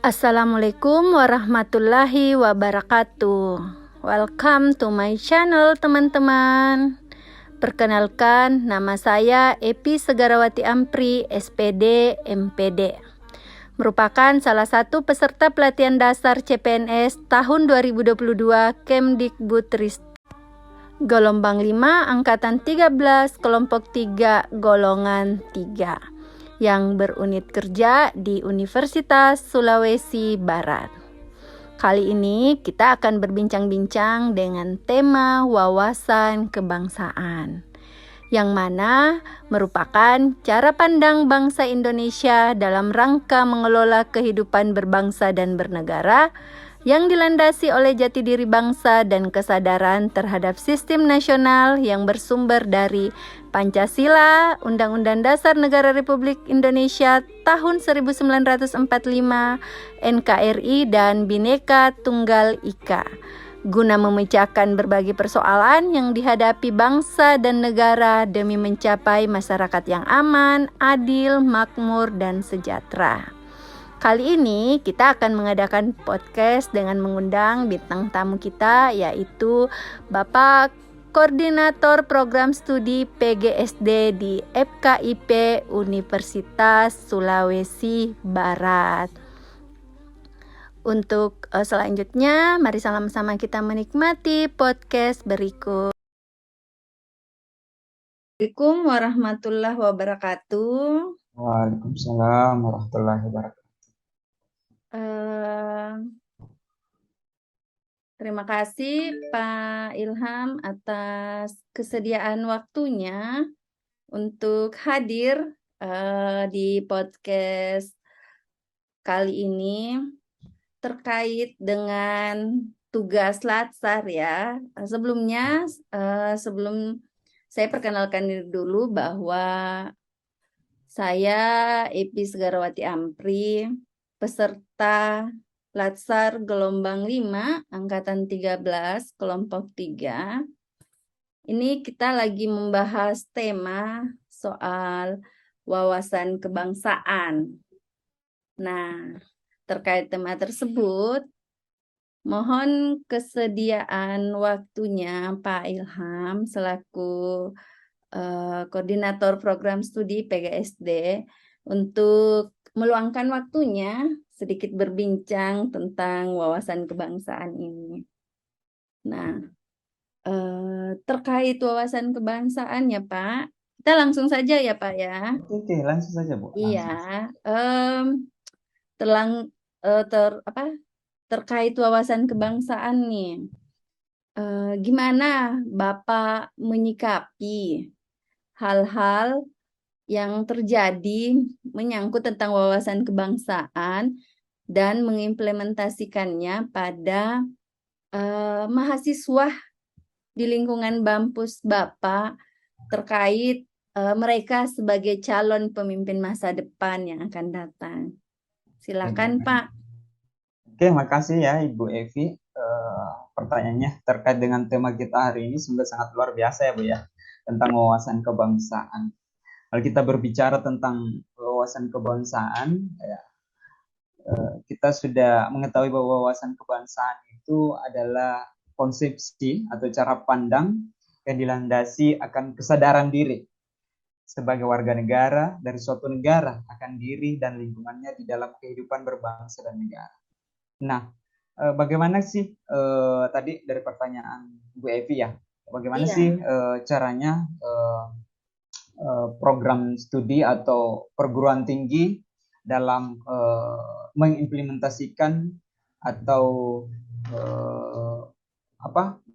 Assalamualaikum warahmatullahi wabarakatuh. Welcome to my channel teman-teman. Perkenalkan, nama saya Epi Segarawati Ampri, SPD, MPD. Merupakan salah satu peserta pelatihan dasar CPNS tahun 2022 Kemdikbudristek. Gelombang 5, Angkatan 13, Kelompok 3, Golongan 3. Yang berunit kerja di Universitas Sulawesi Barat. Kali ini kita akan berbincang-bincang dengan tema wawasan kebangsaan, yang mana merupakan cara pandang bangsa Indonesia dalam rangka mengelola kehidupan berbangsa dan bernegara yang dilandasi oleh jati diri bangsa dan kesadaran terhadap sistem nasional yang bersumber dari Pancasila, Undang-Undang Dasar Negara Republik Indonesia tahun 1945, NKRI, dan Bhinneka Tunggal Ika, guna memecahkan berbagai persoalan yang dihadapi bangsa dan negara demi mencapai masyarakat yang aman, adil, makmur, dan sejahtera. Kali ini kita akan mengadakan podcast dengan mengundang bintang tamu kita, yaitu Bapak Koordinator Program Studi PGSD di FKIP Universitas Sulawesi Barat. Untuk selanjutnya, mari sama-sama kita menikmati podcast berikut. Assalamualaikum warahmatullahi wabarakatuh. Waalaikumsalam warahmatullahi wabarakatuh. Terima kasih Pak Ilham atas kesediaan waktunya untuk hadir di podcast kali ini terkait dengan tugas Latsar ya. Sebelumnya sebelum saya perkenalkan diri dulu bahwa saya Epi Segarawati Ampri, peserta Latsar gelombang 5, Angkatan 13, Kelompok 3. Ini kita lagi membahas tema soal wawasan kebangsaan. Nah, terkait tema tersebut, mohon kesediaan waktunya Pak Ilham selaku Koordinator Program Studi PGSD untuk meluangkan waktunya sedikit berbincang tentang wawasan kebangsaan ini. Nah, terkait wawasan kebangsaan ya Pak, kita langsung saja ya Pak ya. Oke, langsung saja Bu. Iya, terkait wawasan kebangsaan nih, gimana Bapak menyikapi hal-hal yang terjadi menyangkut tentang wawasan kebangsaan dan mengimplementasikannya pada mahasiswa di lingkungan kampus Bapak terkait mereka sebagai calon pemimpin masa depan yang akan datang. Silakan Pak. Oke, makasih ya Ibu Evi. Pertanyaannya terkait dengan tema kita hari ini sungguh sangat luar biasa ya Bu ya, tentang wawasan kebangsaan. Kalau kita berbicara tentang wawasan kebangsaan, ya, kita sudah mengetahui bahwa wawasan kebangsaan itu adalah konsepsi atau cara pandang yang dilandasi akan kesadaran diri sebagai warga negara dari suatu negara akan diri dan lingkungannya di dalam kehidupan berbangsa dan negara. Nah, bagaimana sih tadi dari pertanyaan Bu Evi ya, bagaimana sih caranya program studi atau perguruan tinggi dalam mengimplementasikan atau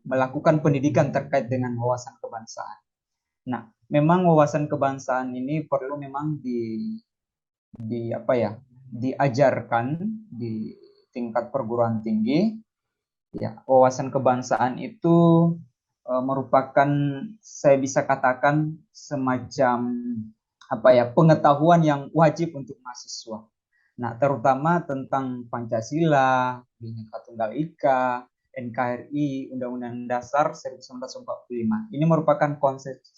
melakukan pendidikan terkait dengan wawasan kebangsaan. Nah, memang wawasan kebangsaan ini perlu memang diajarkan di tingkat perguruan tinggi. Ya, wawasan kebangsaan itu merupakan, saya bisa katakan, semacam pengetahuan yang wajib untuk mahasiswa. Nah, terutama tentang Pancasila, Bhinneka Tunggal Ika, NKRI, Undang-Undang Dasar 1945. Ini merupakan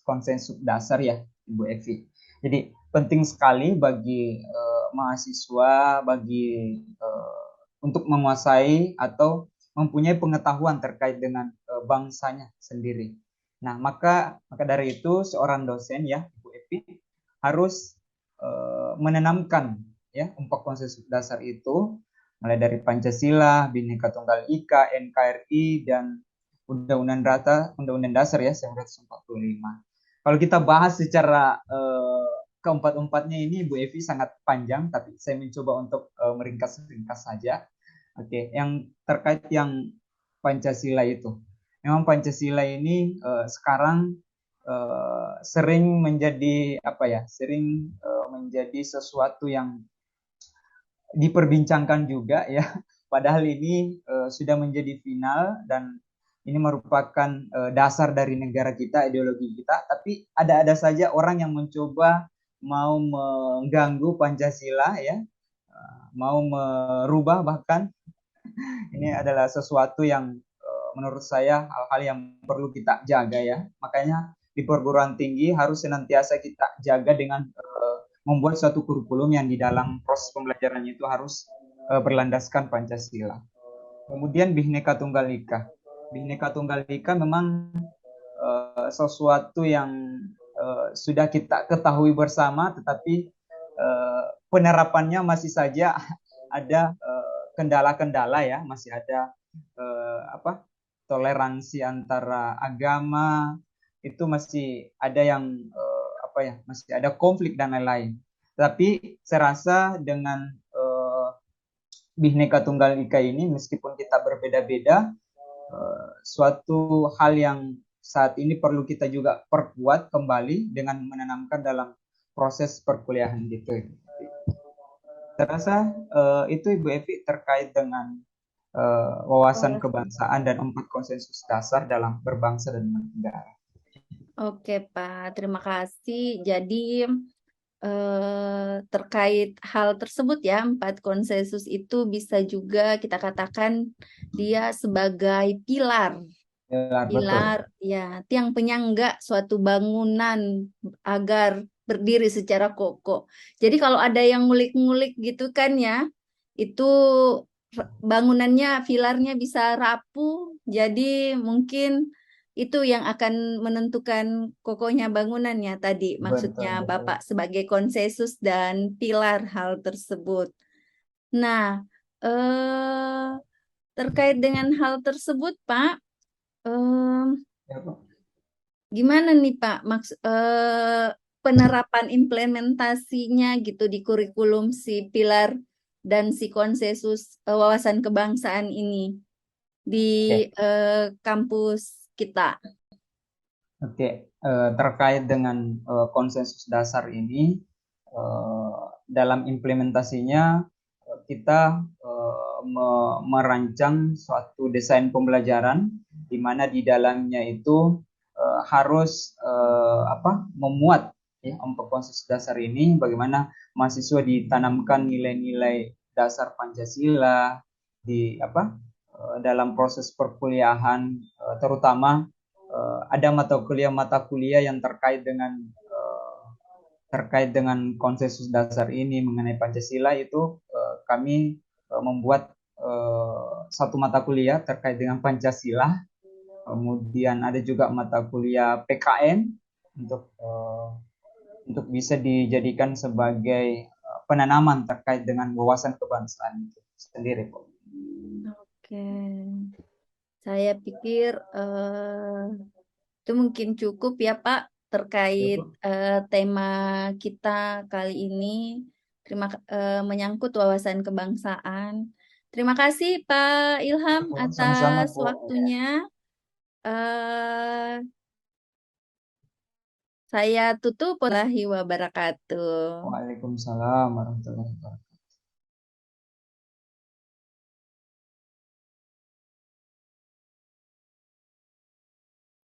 konsensus dasar ya, Ibu Evi. Jadi penting sekali bagi mahasiswa, bagi untuk menguasai atau mempunyai pengetahuan terkait dengan bangsanya sendiri. Nah, maka dari itu seorang dosen ya, Ibu Epi, harus menanamkan ya empat konsensus dasar itu, mulai dari Pancasila, Bhinneka Tunggal Ika, NKRI, dan Undang-Undang Dasar ya 1945. Kalau kita bahas secara keempat-empatnya ini, Bu Evi, sangat panjang, tapi saya mencoba untuk meringkas-ringkas saja. Oke, yang terkait yang Pancasila itu, memang Pancasila ini sekarang sering menjadi apa ya, sering menjadi sesuatu yang diperbincangkan juga ya. Padahal ini sudah menjadi final dan ini merupakan dasar dari negara kita, ideologi kita. Tapi ada saja orang yang mencoba mau mengganggu Pancasila ya, mau merubah bahkan. Ini adalah sesuatu yang menurut saya hal-hal yang perlu kita jaga ya. Makanya di perguruan tinggi harus senantiasa kita jaga dengan membuat suatu kurikulum yang di dalam proses pembelajarannya itu harus berlandaskan Pancasila. Kemudian Bhinneka Tunggal Ika. Bhinneka Tunggal Ika memang sesuatu yang sudah kita ketahui bersama, tetapi penerapannya masih saja ada kendala-kendala ya, masih ada toleransi antara agama, itu masih ada yang masih ada konflik dan lain-lain. Tapi saya rasa dengan Bhinneka Tunggal Ika ini, meskipun kita berbeda-beda, suatu hal yang saat ini perlu kita juga perkuat kembali dengan menanamkan dalam proses perkuliahan gitu. Saya rasa itu Ibu Evi terkait dengan wawasan kebangsaan dan 4 konsensus dasar dalam berbangsa dan bernegara. Oke, Pak. Terima kasih. Jadi terkait hal tersebut ya, 4 konsensus itu bisa juga kita katakan dia sebagai pilar ya, tiang penyangga suatu bangunan agar berdiri secara kokoh. Jadi kalau ada yang ngulik-ngulik gitu kan ya, itu bangunannya, pilarnya bisa rapuh. Jadi mungkin itu yang akan menentukan kokohnya bangunannya tadi. Maksudnya Bapak sebagai konsensus dan pilar hal tersebut. Nah, terkait dengan hal tersebut, Pak, gimana nih Pak, penerapan implementasinya gitu di kurikulum si pilar dan si konsensus wawasan kebangsaan ini di kampus kita? Oke, terkait dengan konsensus dasar ini, dalam implementasinya kita merancang suatu desain pembelajaran di mana di dalamnya itu harus memuat ya untuk konsensus dasar ini, bagaimana mahasiswa ditanamkan nilai-nilai dasar Pancasila di dalam proses perkuliahan, terutama ada mata kuliah yang terkait dengan konsensus dasar ini mengenai Pancasila. Itu kami membuat satu mata kuliah terkait dengan Pancasila. Kemudian ada juga mata kuliah PKN untuk bisa dijadikan sebagai penanaman terkait dengan wawasan kebangsaan itu sendiri, Pak. Oke, saya pikir itu mungkin cukup ya Pak terkait tema kita kali ini. Menyangkut wawasan kebangsaan. Terima kasih Pak Ilham Sama-sama, atas Bu. waktunya. Saya tutup. Warahmatullahi wabarakatuh. Waalaikumsalam warahmatullahi wabarakatuh.